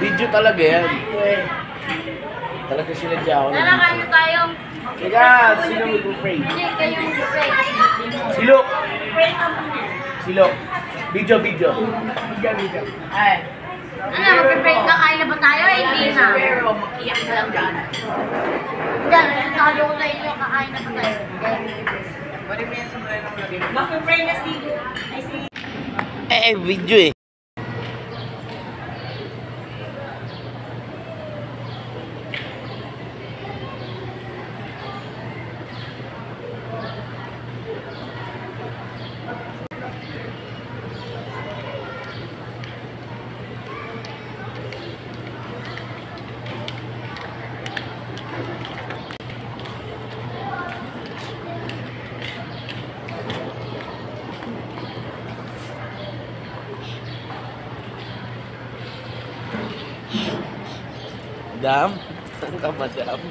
Video talaga yan. Talaga sila dyan ako. Lalakayo tayo. Teka, sino mag-pray? Hindi, kayo mag-pray. Silok. Pray ka muna. Silok. Video. Ay. Ano, mag-pray ka? Kain na ba tayo? Hindi na. Pero makiyak na lang dyan. Diyan, nagkakalo ko sa inyo. Kakain na ba tayo? Pwede mo yan sa mga nang lagay. Mag-pray na si... Ay, si... Video eh. Dam? Saan ka madam?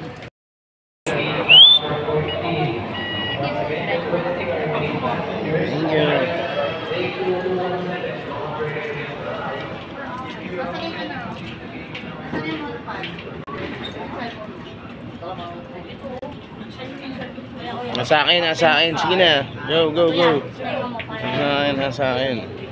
Thank you. Nasa akin. Sige na. Go. Nasa akin.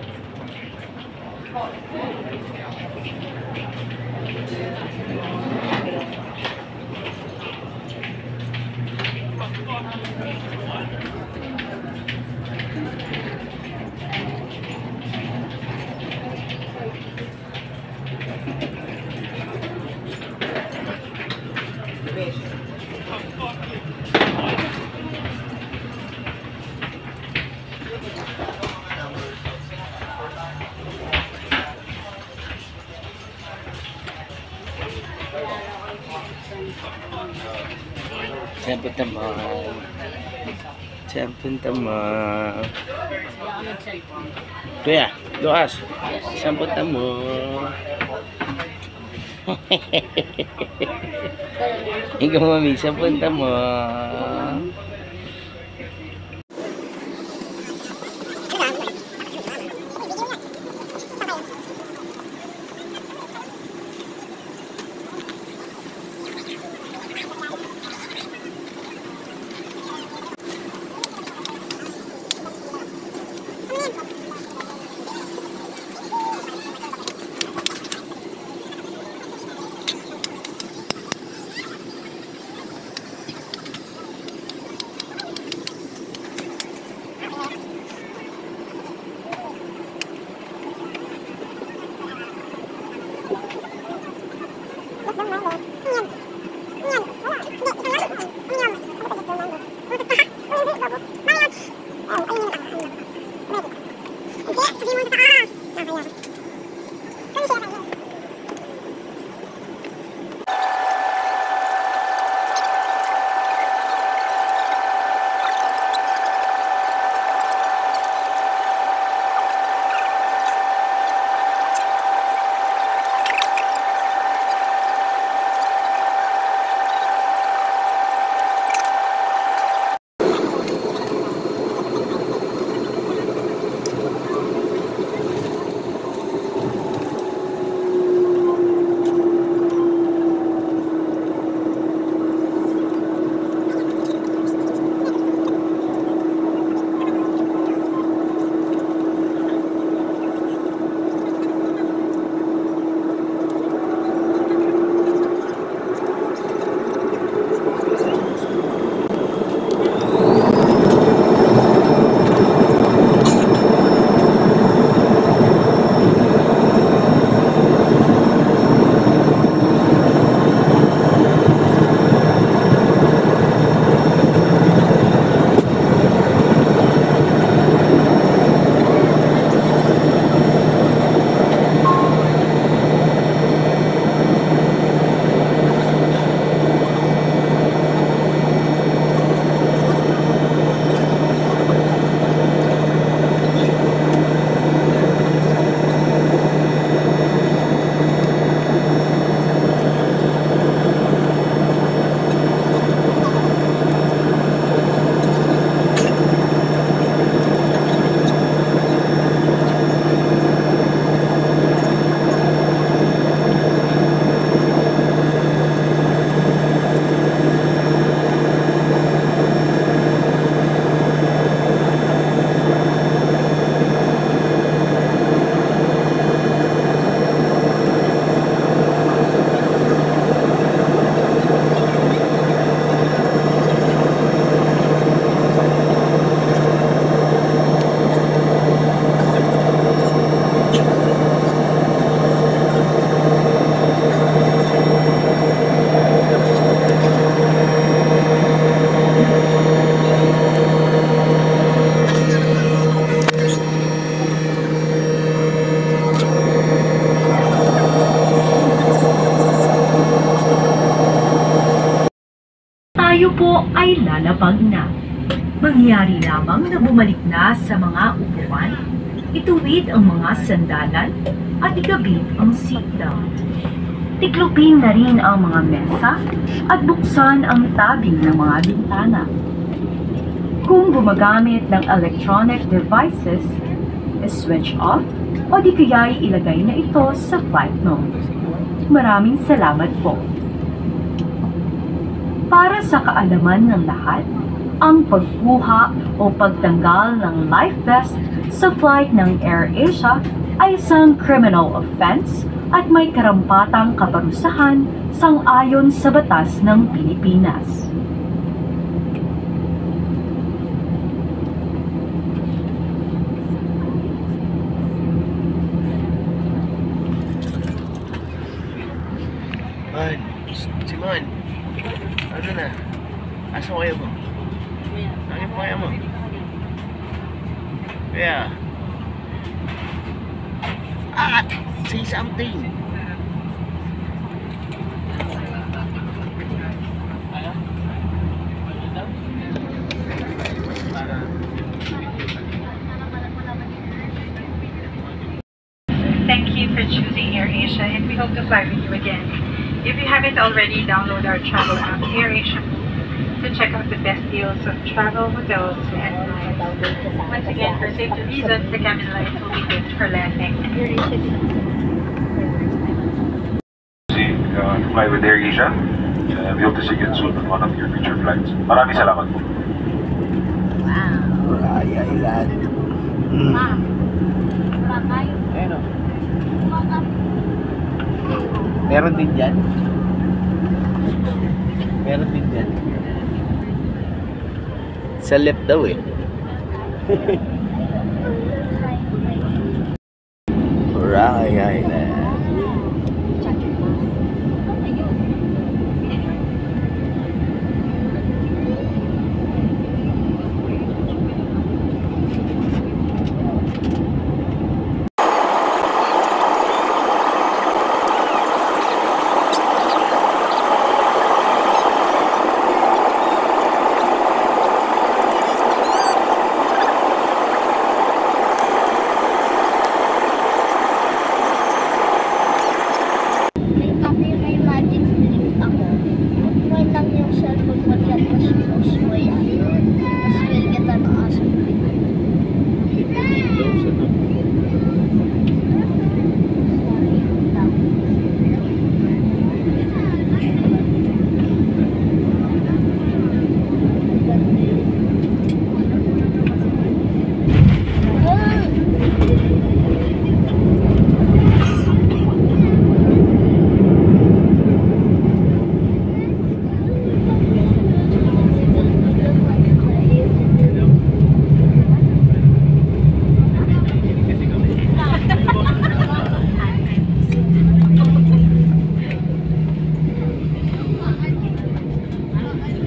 Siyempre naman. Kuya, lukas. Siyempre naman. Ikaw mami, siyempre naman. kayo po ay lalabag na. Mangyari lamang na bumalik na sa mga upuan, ituwid ang mga sandalan, at ikabit ang seatbelt. Tiklopin na rin ang mga mesa at buksan ang tabing ng mga bintana. Kung gumagamit ng electronic devices, switch off o di kaya'y ilagay na ito sa flight mode. Maraming salamat po. Para sa kaalaman ng lahat, ang pagkuha o pagtanggal ng life vest sa flight ng AirAsia ay isang criminal offense at may karampatang kaparusahan sang-ayon sa batas ng Pilipinas. Man, Simon. Ano na? Asa kaya mo? Ano pa kaya mo? Kaya. Say something. Thank you for choosing AirAsia, and we hope to fly with you again. If you haven't already, download our travel app, AirAsia, to check out the best deals of travel, hotels, and flights. Once again, for safety reasons, the cabin lights will be fixed for landing. Fly with AirAsia. We hope to see you soon on one of your future flights. Maraming salamat po. Raya Island. Ayun o. Meron din dyan. Meron din dyan. Sa left daw eh. Raya Island. May kape, may magic drink ako. May lang yung cellphone mo yan, mas close mo yan. Mas will kita ng aso.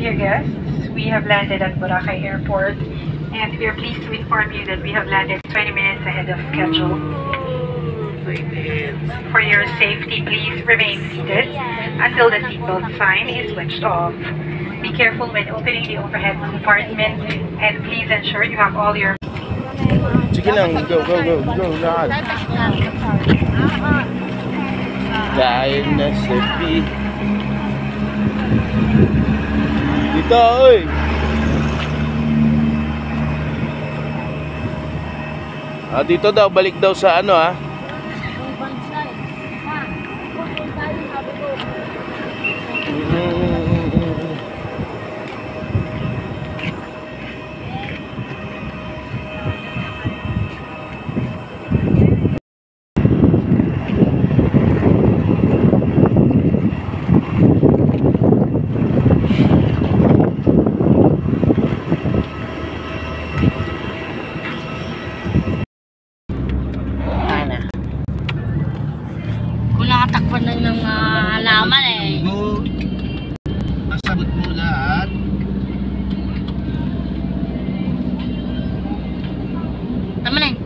Dear guests, we have landed at Boracay Airport, and we are pleased to inform you that we have landed 20 minutes ahead of schedule. For your safety, please remain seated until the seatbelt sign is switched off. Be careful when opening the overhead compartment, and please ensure you have all your Sige lang, go, lahat. Dahil na sa beat. Dito, oy! Dito daw, balik daw sa ano Kung nakatakpan na ng halaman eh. Masabot mo lahat. Tama na eh.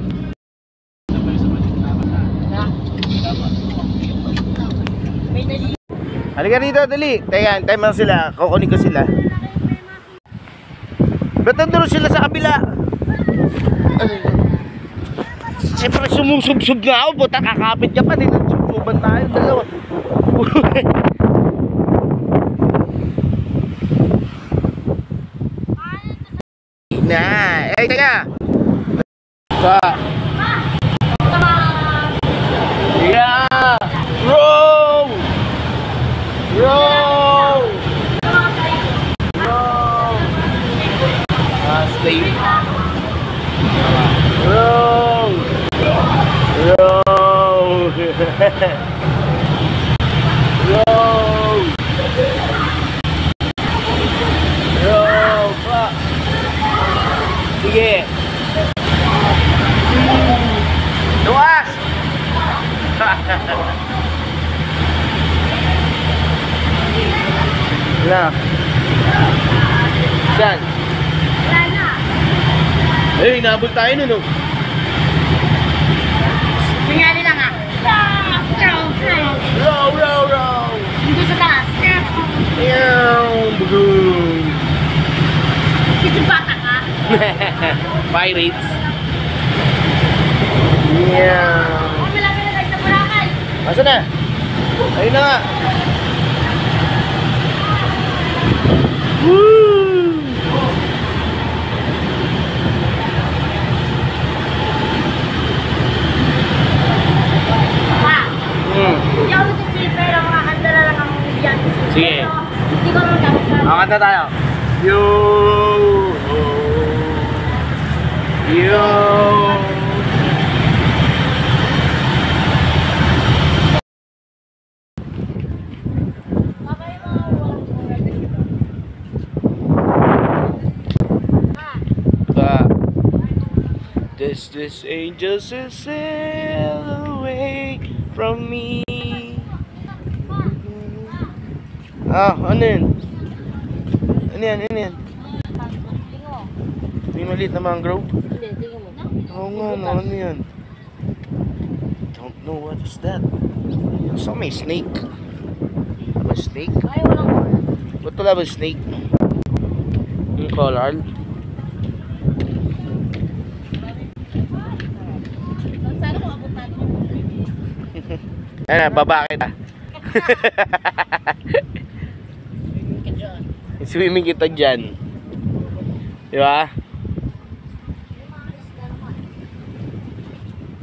Halika rito, dali. Teka, time lang sila. Kukunin ko sila. Ba't nandun sila sa kabila? Siyempre sumusub-sub na ako. Puta, kakapit ka pa. Dinasubsuban tayo. Dalawa. Na. Eh, teka. Sa. Yeah. Row. Row. Row. Stay. Row. Row. Row. Row. Pa. Sige. Luwas. Na. Saan? Eh, nabol tayo nun, oh. Nangyari lang ah. Row, row, row. Dito sa taas. Meow, bagoon. Kasi bata ka. Pirates. Meow. Oh, malapit na tayo sa Boracay. Asa na? Ayun na nga. Woo! Pa, hindi ako nag-sip pero makakanta na lang ang biyan. Sige. Hindi ko naman dapat sa... Makanta tayo. Yo! Yo! This angel sail away from me. Ano yun? Ano yan? Ano yan? May maliit na mangrove? Hindi, tingin mo. Oo nga, no, ano yan? Don't know what is that. So may snake. Ano ba snake? Ay, walang wala. Ba't wala ba snake? Yung color? Sana kung abot natin yung Ano, baba kita. Swimming kita dyan. Diba?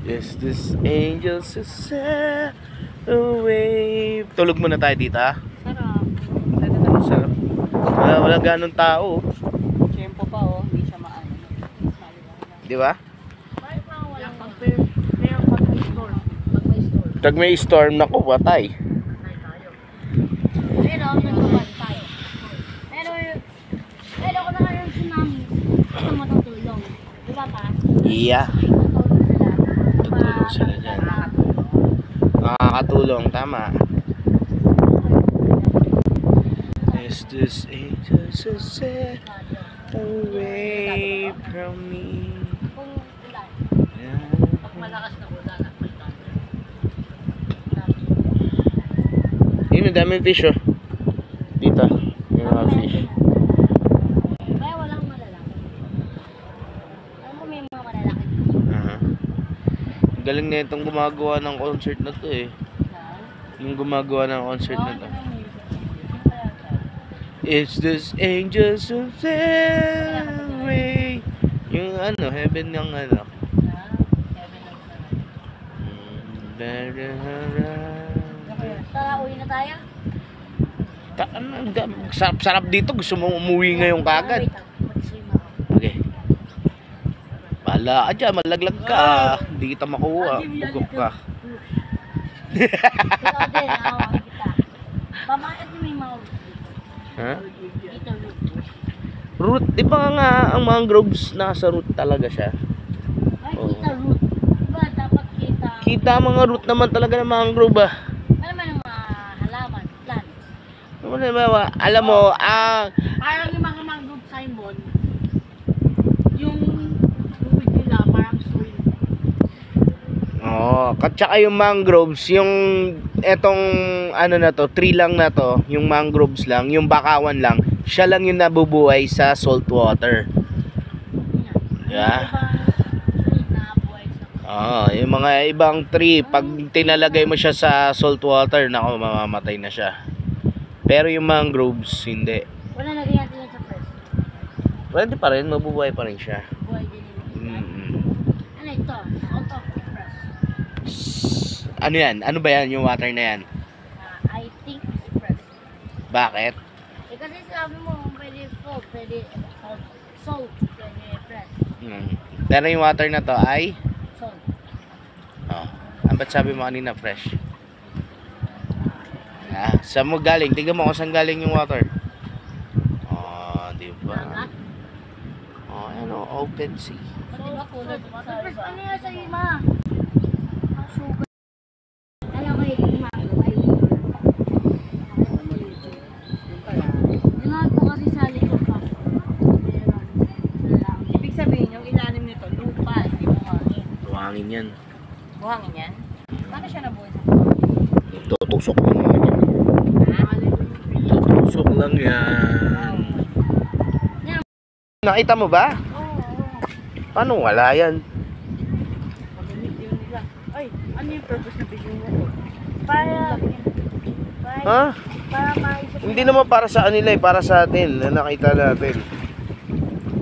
Yes, this angel sail away. Tulog muna tayo dito, ha? sarap. Sarap. Wala ganun tao. Tempo pa oh, hindi siya maano. Di ba? Bakit pa walang pag Pag may store. Pag may storm, naku, patay. Pero, nagpapad tayo. Pero kung na yung tsunami, ito matutulong. Di ba pa? Yeah. Tutulong sila. Tutulong sila dyan. Nakakatulong, tama. Is this angel sail away from me? Kung ulan. Pag malakas na ulan at may thunder. Yun, ang daming fish, oh. Dito, yung mga fish. Kaya walang malalaki. Alam mo may mga malalaki. Galing na itong gumagawa ng concert na to, eh. Yung gumagawa ng concert na to. It's this angel so away. Yung ano, heaven ng ano. Tara, uwi na tayo. Sarap dito. Gusto mo umuwi ngayong kagad. Wait lang, mag-swim ako. Okay. Bahala ka dyan. Malaglag ka. Hindi kita makuha. Bugok ka. Ikaw din, awa kita. Bakit may mga Ha? dito, look. Root. Di ba nga ang mangroves nasa root talaga siya? Ay, Oo. kita root. Diba, dapat kita. Kita mga root naman talaga ng mangrove, ah. Ano man ang mga halaman, plants. Ano ba? Alam mo, Parang yung mga mangrove Simon, yung fluid nila parang soil. Tsaka yung mangroves, yung etong ano na to, tree lang na to, yung mangroves lang, yung bakawan lang, siya lang yung nabubuhay sa salt water. Yeah. Tree na buhay sa Yung mga ibang tree, pag tinalagay mo siya sa salt water, nako, mamamatay na siya. Pero yung mangroves, hindi. Wala lagay natin yan sa first. Pwede pa rin, mabubuhay pa rin siya. Buhay din yun. Ano ito? Out of the fresh. Ano yan? Ano ba yan, yung water na yan? I think it's fresh. Bakit? Eh kasi sabi mo, pwede salt, pwede salt, pwede fresh. Pero yung water na to ay? Salt. Ba't sabi mo kanina fresh? Saan mo galing? Tingnan mo kung saan galing yung water. Di ba? Open sea. So, diba kulad mo sa fresh? Ano yan sa'yo, ma? Ang sugar. Ano kayo, mango? Ay, Tingnan ko kasi sa likod pa. Ibig sabihin, yung ilalim nito, lupa, hindi buhangin. Buhangin yan. Buhangin yan? Paano siya nabuhay sa Tutusok lang naman yan. Tutusok lang yan. Nakita mo ba? Paano wala yan? pag-video nila? Ay, ano yung purpose na video mo? Para maisip. Hindi naman para sa kanila para sa atin na nakita natin.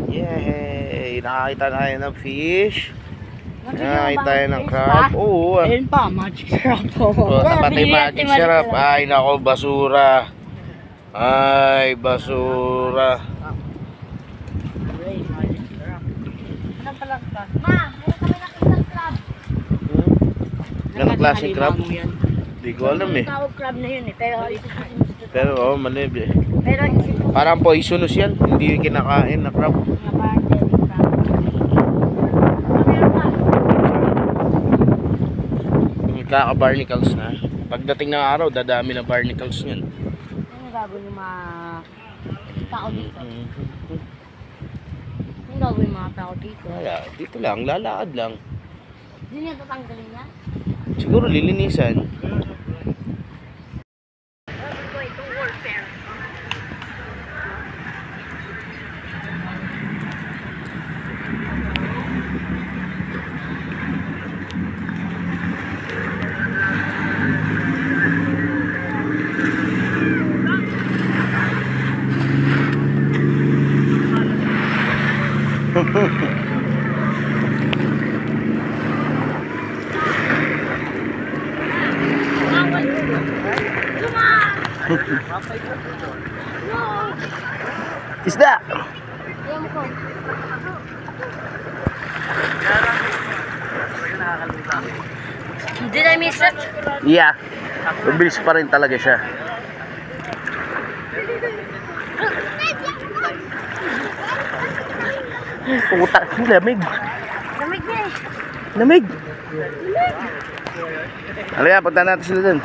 Yay! Nakakita na tayo ng fish. Nakakita tayo ng crab. Oo. Ayun pa, magic syrup po. Pati magic syrup. Ay nako, basura. Ay, basura. Ano pala ka? Ma, meron kami nakitang crab. Anong klaseng crab? Hindi ko alam eh. Tawag crab na yun eh, Pero malib eh. pero Parang poisonous yan. Hindi yung kinakain na crab. nga parang deadly crab. Kaka-barnacles na. Pagdating ng araw, dadami ng barnacles niyan. Ano gagawin yung mga tao dito? Ano gagawin yung mga tao dito? Wala, dito lang, lalakad lang. Hindi niya tatanggalin niya. Siguro lilinisan. Isda! Ayan ko. Did I miss it? Yeah. Mabilis pa rin talaga siya. Puta, lamig. Lamig niya eh. Lamig. Halika, punta natin sila dun.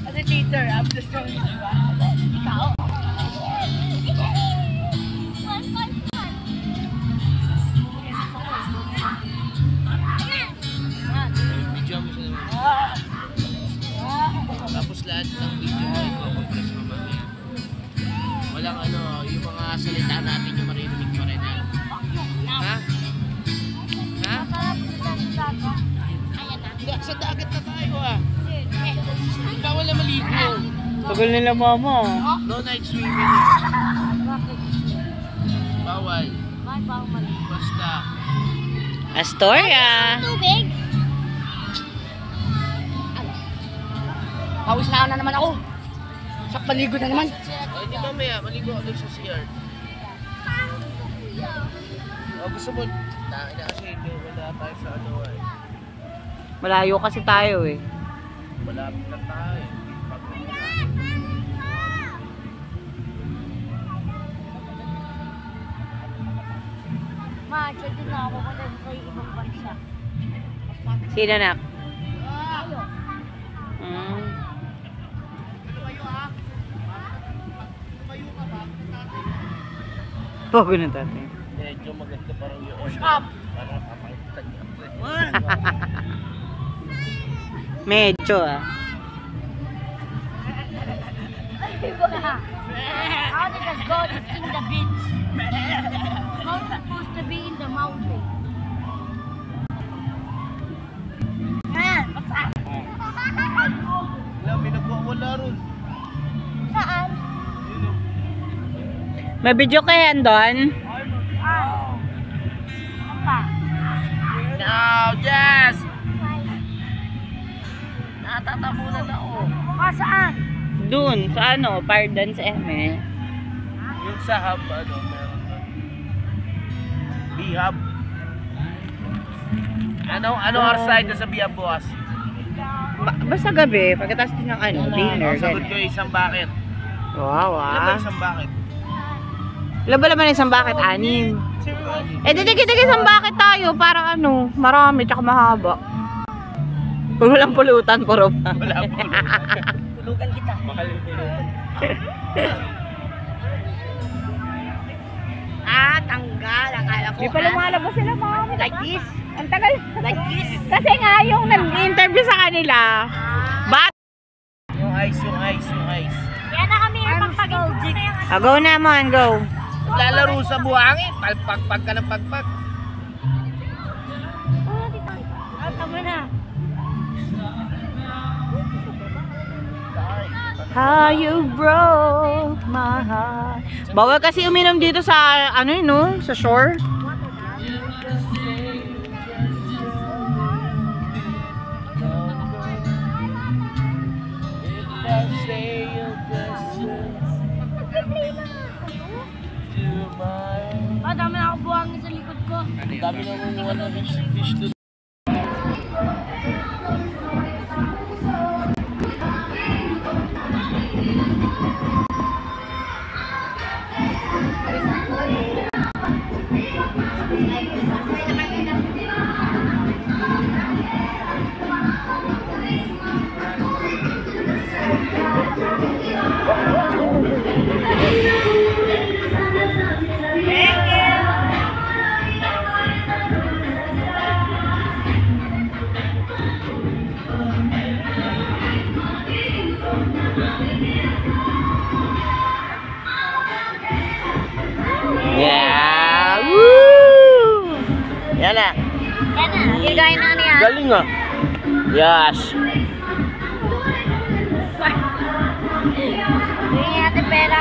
As a teacher, I'm the strongest, diba? Ikaw? Tapos lahat ng video ko i-compress mamaya. Walang yung mga salita natin yung maririnig pa rin. Ha? Ha? Sa dagat na tayo Bawal na maligo. Tagal nila mama. No night swimming. Bawal. Basta. Astoria! Tubig. Pawis na naman ako. Sa paligo na naman. O, hindi mamaya, maligo ako sa CR. O, gusto mo, na kasi wala tayo sa ano eh. Malayo kasi tayo eh. Malapit na tayo eh. Ma, check din na ako kung sa ibang bansa. Sino na? Tayo. Bago na tatay. Medyo maganda parang yung stop. Parang kapalitan niya. Medyo ah. How did the God is in the beach? God is supposed to be in the mountain. What's that? Wala, may nagwawala ron. Saan? May video kayo doon? Apa? Now, Jess! Natatabunan ako. Saan? Doon, sa ano, Fire Dance Eme. Yung sa hub, ano, meron na. B-hub. Ano outside na sa B-hub, boss? Basta gabi, pagkatapos din ng ano, dinner. Sagot ganun. ko yung isang bucket. Wow, Ano ba ah. isang bucket? Ilan ba naman isang bakit? 6. Eh, dikit-dikit isang bakit tayo. Parang ano, marami, tsaka mahaba. Kung walang pulutan, puro pa. Wala po. Tulugan kita. Mahal yung pulutan. Tanggal. Akala ko. Di pa lumalabas sila, ma'am. Like this? Ang tagal. Like this? Kasi nga, yung nag-interview sa kanila, Yung ice. Yan na kami yung pagpagin. go naman, go. Lalaro sa buhangin. Pagpag ka ng pagpag. Tama na. How you broke my heart. Bawal kasi uminom dito sa, ano yun, no? Sa shore. Dami na ako buhangin sa likod ko. Ang dami na mumuha ng fish to. Yeah! Woo! Yan na. Yan na. Gagawin na niya. Galing ah. Yes. Bigyan natin pera.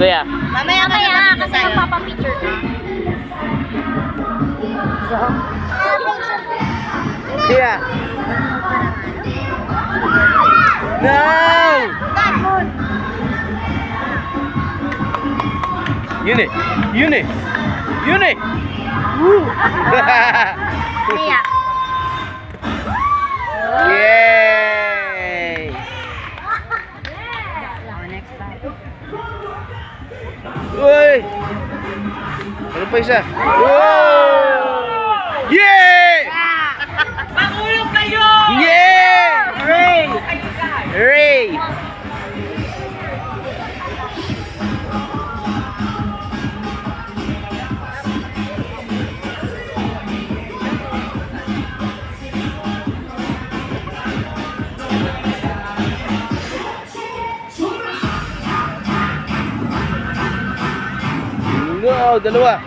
Kuya. Mamaya kasi magpapapicture ka. Kuya. No! Yun eh. Woo! Kaya. Yay! Next time. Uy! Ano pa isa? Wow! Yay! Pangulong kayo! Yay! Hooray! Hooray! No, dalawa.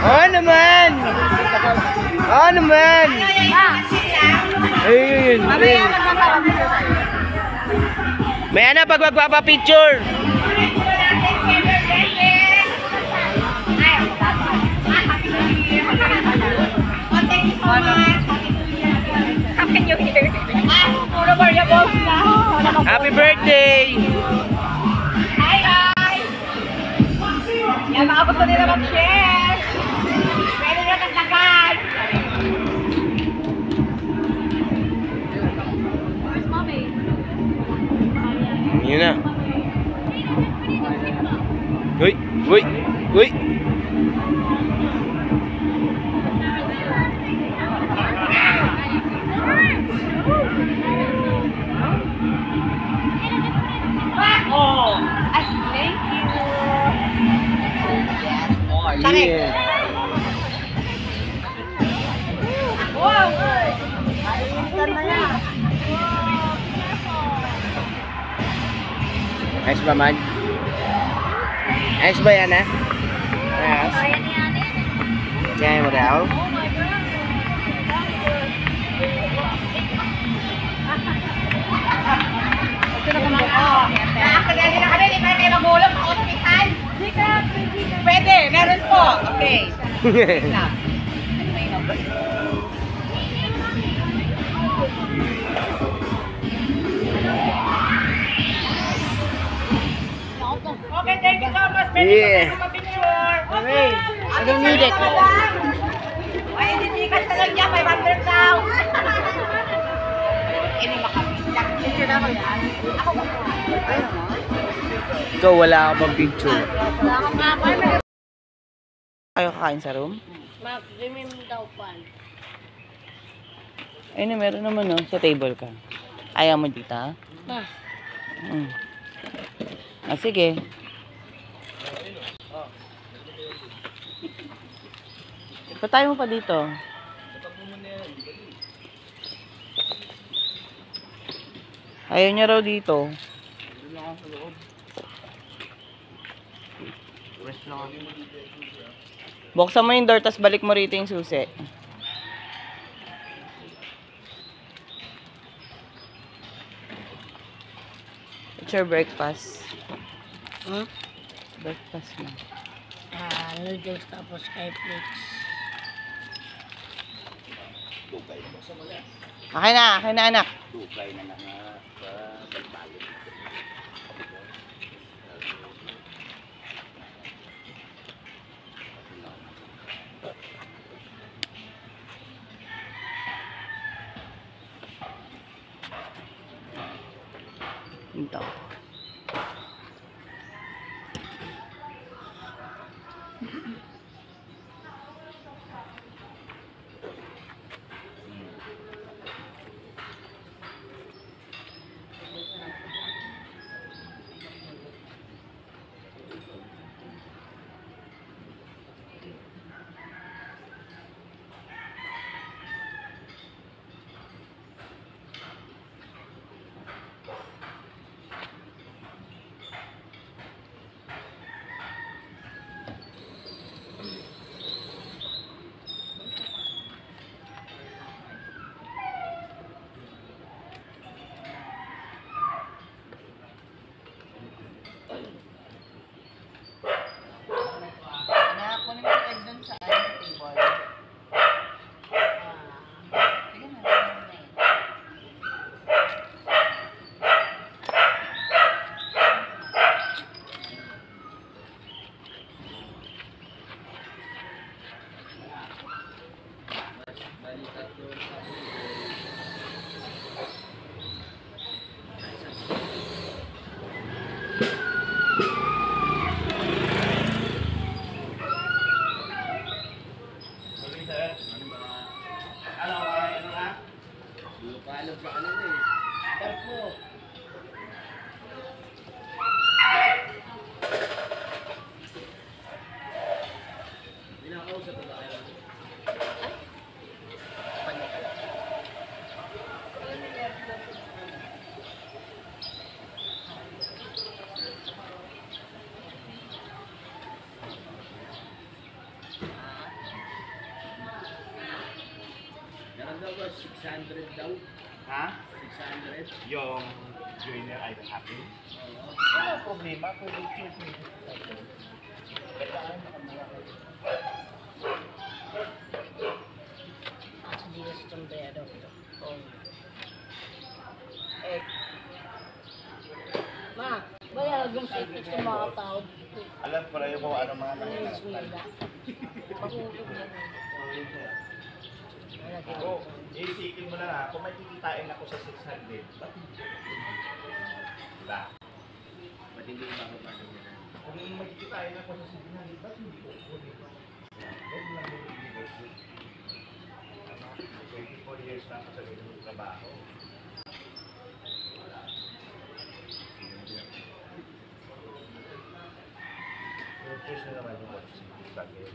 Oo naman! Ano man? Ayun. May ano pag magpapapicture? Happy New Year! Puro variables na. Happy birthday! Hi guys! Yan, mga gusto nila mag-share. Pwede nyo nagdagan. Yun na. Uy! Uy! Uy! Oh! Ay, thank you! Yeah. Wow! Ayos ba man? Ayos ba yan ah? Ayos. Kaya mo daw? Nakakadali na kami, di ba kayo magulong sa hospital? Pwede, meron po. Okay. Okay, thank you so much. Yeah. Picture. Okay. I don't need it. Ay, hindi ka sa lang niya, 500 daw. Ini makapityak. Picture na ko yan. Ako ba po? Ikaw wala ka bang picture? Wala akong mapay. Kayo kakain sa room? Mag-remim daw pa. Ay na, meron naman no. Sa table ka. Ayaw mo dito ha? Ah. Ah, sige. Patay mo pa dito. Ayaw niya raw dito. Buksan mo yung door, tas balik mo rito yung susi. It's your breakfast. Breakfast mo. Noodles tapos sky flakes. Akin na anak. Ito. 600 daw. Ha? 600. Yung joiner ay happy? Wala problema. Pwede choose mo. Hindi na sa sombrero. Oh. Eh. Ma, bayag yung secret ng mga tao. Alam ko na yung kung ano mga nangyayari. Mahulog na. Oo, isipin mo na nga, kung may kikitain ako sa 600, ba't hindi? Diba? Ba't hindi yung bababa na yan? Kung may kikitain ako sa 600, ba't hindi ko kunin? Huwag lang yung ibigay ko. 24 years na ako sa ganung trabaho. Purchase na naman yung bagay.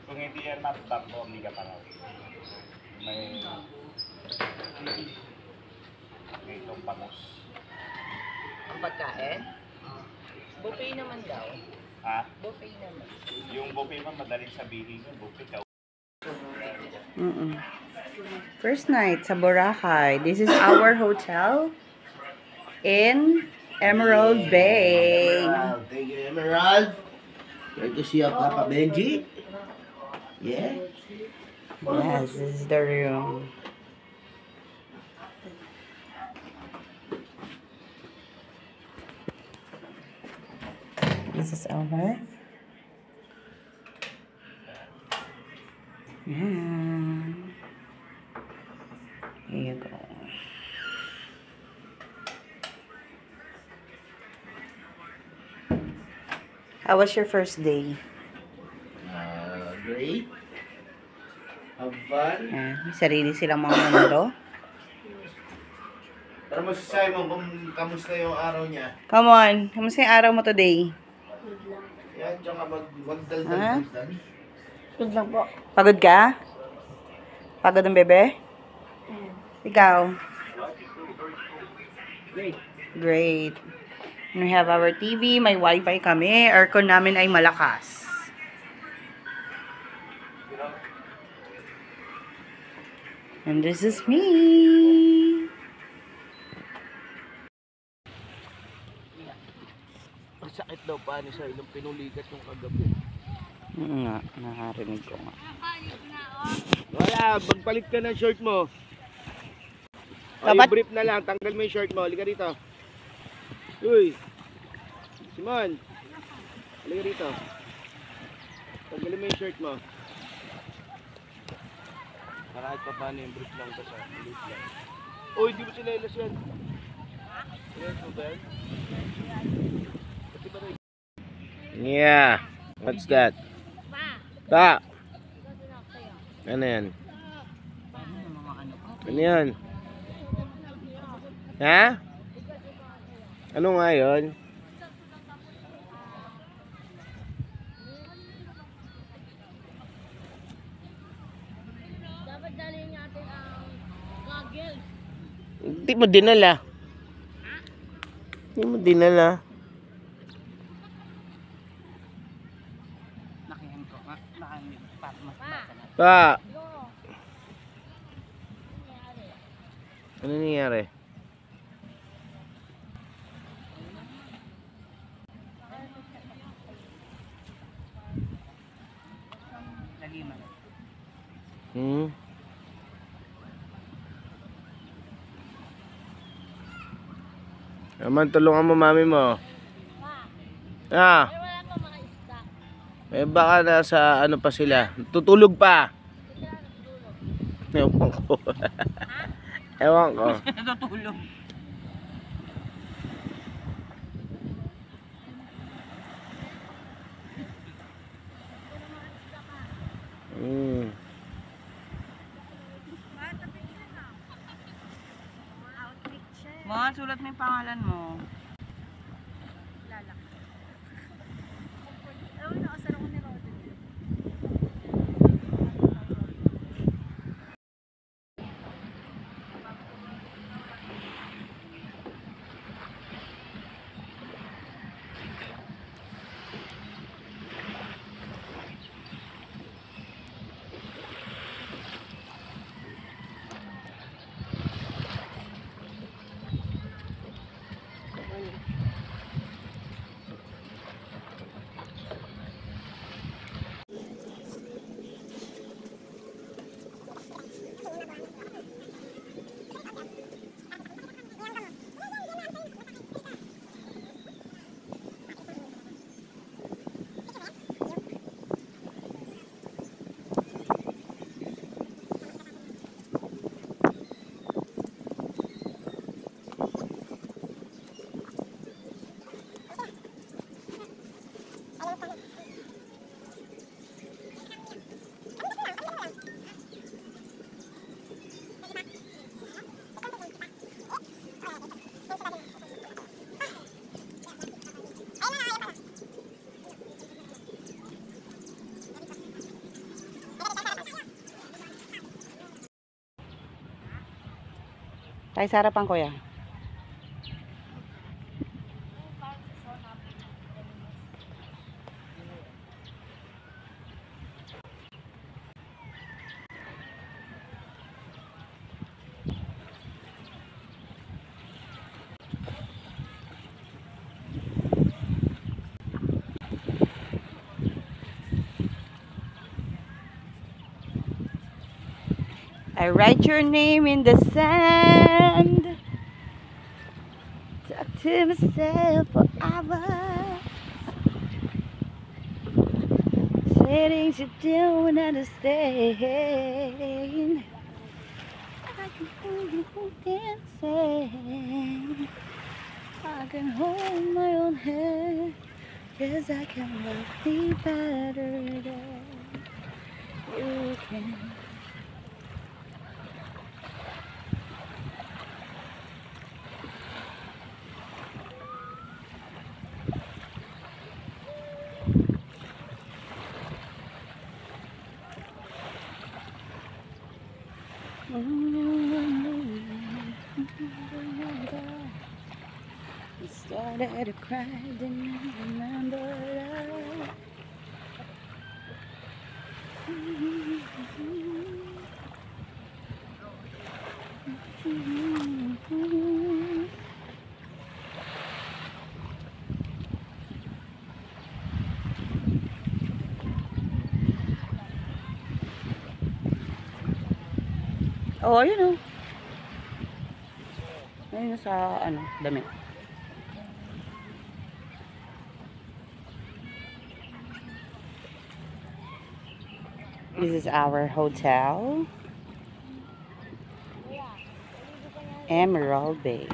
Kung hindi yan mapapag hindi ka paraw. May itong bangus. Ang pagkain? Buffet naman daw. Ha? Buffet naman. Yung buffet man madaling sabihin yung buffet ka. First night sa Boracay. This is our hotel in Emerald Bay. Thank you, Emerald. Great to see you, Papa Benji. Yeah. Yes, this is the room. This is over. Yeah. Here you go. How was your first day? Great. Have fun. May sarili silang mga numero. Pero mo si Simon kung kamusta yung araw niya. Come on, kamusta yung araw mo today? Yan, tsaka Ha? magdaldal-daldal. Good lang po. Pagod ka? Pagod ang bebe? Ikaw? Great. Great. We have our TV, may wifi kami, aircon namin ay malakas. And this is me. Ang sakit daw pa ni Sir nung pinulikat yung kagabi. Nga, nakarinig ko nga. Wala, magpalit ka ng shirt mo. O, Dapat- yung brief na lang, tanggal mo yung shirt mo. Halika rito. Uy. Simon. Halika rito. Tanggalin mo yung shirt mo. Para kahit pa paano yung brief lang basta. Brief lang. Uy, di mo sinelas yan. Sinelas mo ba yan? Pati ba rin? Yeah. What's that? Ta. Ano yan? Ano yan? Ha? Ano nga yun? Dapat dalhin natin ang goggles. Hindi mo dinala. Hindi mo dinala. Nakihan ko nga. Nakihan para mas bata na. Pa. Ano nangyari? Lagi man. Hmm? Naman, tulungan mo mami mo. Ah. Wala pa mga isda. Eh baka nasa ano pa sila. Tutulog pa. Ewan ko. Ewan ko. Natutulog. Hmm. Mga sulat mo yung pangalan mo. Tayo sa harapan, kuya. I write your name in the sand. Talk to myself for hours. Say things you don't understand. I can hold you dancing. I can hold my own head. Yes, I can love me better than you can. I started to cry, didn't remember love. Oh, ayun oh. Ayun sa ano, damit. This is our hotel. Emerald Bay.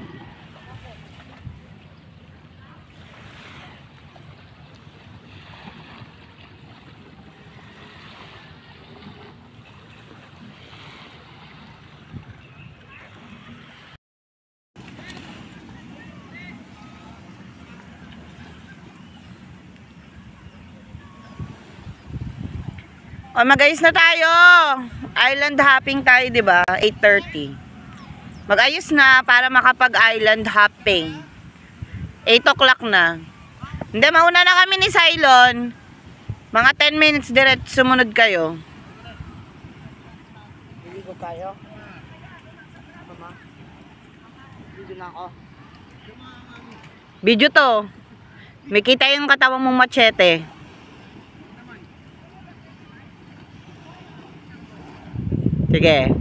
O, mag-ayos na tayo. Island hopping tayo, 'di ba? 8:30. Mag-ayos na para makapag-island hopping. 8 o'clock na. Hindi, mauna na kami ni Cylon. Mga 10 minutes direct sumunod kayo. Liligo tayo. Mama. Video na ako. Video to. May kita yung katawan mong machete. Sige.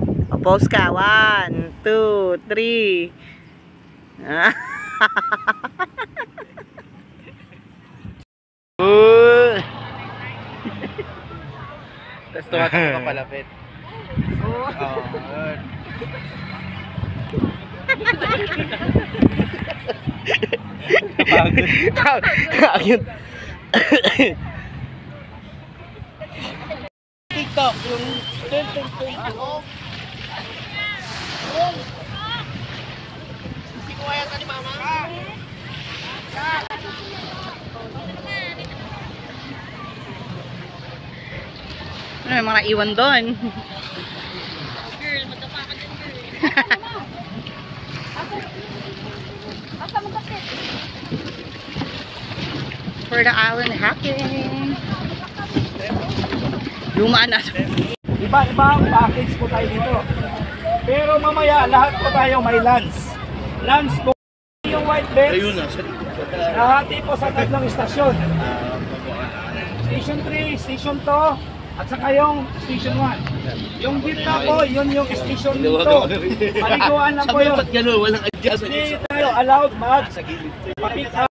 Pause ka. 1, 2, 3. Tapos tumatakbo ka palapit. Oo. Ayun. TikTok yung hindi ko kaya ni mama. Ano yung mga iwan doon? Girl, magkapa ka din, girl. Asa magkapit? For the island hopping. Luma na. Iba-ibang package po tayo dito. Pero mamaya, lahat po tayo may lunch. Lunch po yung white beds. Ayun na, sa likod. Nahati po sa tatlong istasyon. Station 3, Station 2, at saka yung Station 1. Yung gitna po, yun yung Station 2. Paliguan lang po yun. Sabi ba't gano'n? Walang adjust. Hindi tayo allowed mag-pick up.